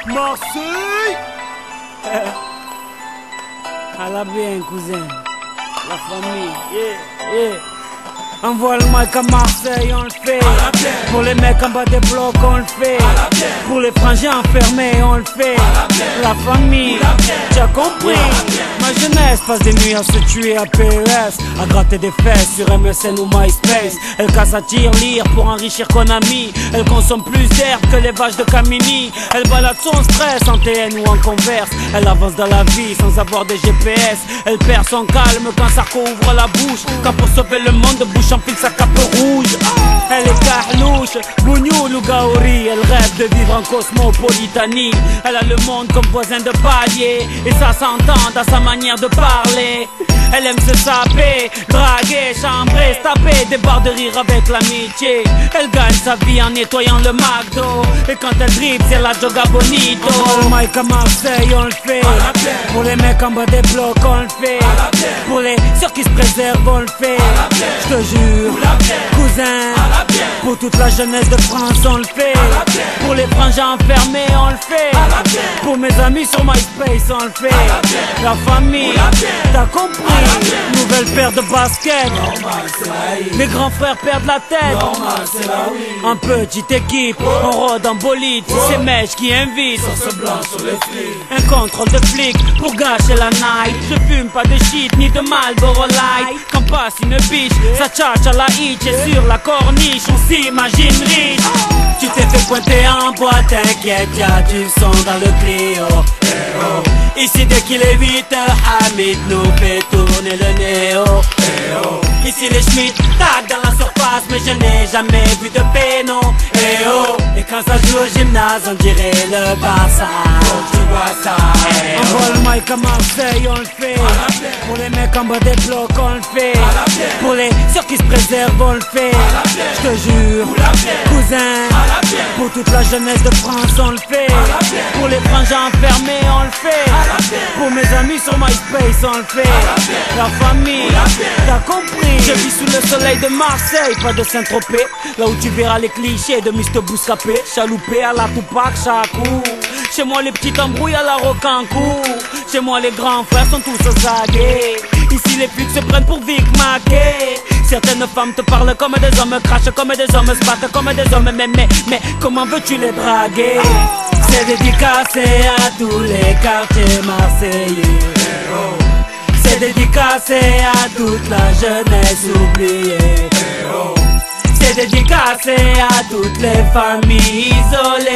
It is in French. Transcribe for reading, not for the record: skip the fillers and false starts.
Marseille. À la bien, cousin. La famille. Yeah. Envoie le mic à Marseille, on le fait. Pour les mecs en bas des blocs, on le fait. Pour les frangins enfermés, on le fait. La famille, tu as compris. Ma jeunesse passe des nuits à se tuer à PES, à gratter des fesses sur MSN ou MySpace. Elle casse à tir-lire pour enrichir Konami. Elle consomme plus d'herbe que les vaches de Camini. Elle balade son stress en TN ou en Converse. Elle avance dans la vie sans avoir de GPS. Elle perd son calme quand Sarko ouvre la bouche. Quand pour sauver le monde, bouche enfile sa cape rouge. Elle est carlouche, bougnoul ou gaori. Elle rêve de vivre en cosmopolitanie. Elle a le monde comme voisin de palier, et ça s'entend dans sa manière de parler. Elle aime se saper, draguer, chambrer, se taper des barres de rire avec l'amitié. Elle gagne sa vie en nettoyant le McDo, et quand elle dribble c'est la Joga Bonito. On le mic à Marseille, on le fait. Pour les mecs en bas des blocs, on le fait. Pour les ceux qui se préservent, on le fait. Je te jure, cousin, pour toute la jeunesse de France, on le fait. Pour les frangins enfermés, on le fait. Pour mes amis sur MySpace, on le fait. La famille, t'as compris. Nouvelle paire de baskets. Les grands frères perdent la tête. En petite équipe, on rôde en bolide. C'est Mèche qui invite. Un contrôle de flic pour gâcher la night. Je fume pas de shit ni de Marlboro Light. Quand passe une biche, ça tchatche à la hitch. Et sur la corniche, on s'imagine riche. Tu t'es fait pointer en boîte, t'inquiète, y'a du son dans le Clio. Ici dès qu'il est 8h, Hamid nous fait tourner le néo. Ici les Schmitt tac dans la surface, mais je n'ai jamais vu de péno. Et quand ça joue au gymnase, on dirait le Barça. Tu vois ça. Envoie le mic à Marseille, on le fait. Pour les mecs en bas des blocs, on le fait. Pour les ceux qui se préservent, on le fait. Je te jure, cousin, pour toute la jeunesse de France, on le fait. Pour les frangins enfermés, on le fait. Pour mes amis sur MySpace, on le fait. La famille, t'as compris. Je vis sous le soleil de Marseille, pas de Saint-Tropez. Là où tu verras les clichés de Mr. Bouscapé. Chaloupé à la Tupac, Chakou. Chez moi les petites embrouilles à la Rocancourt. Chez moi les grands frères sont tous aux aguets. Ici les putes se prennent pour Vic Mackey. Certaines femmes te parlent comme des hommes, crachent comme des hommes, se battent comme des hommes. Mais comment veux-tu les draguer? C'est dédicacé à tous les quartiers marseillais. C'est dédicacé à toute la jeunesse oubliée. C'est dédicacé à toutes les familles isolées.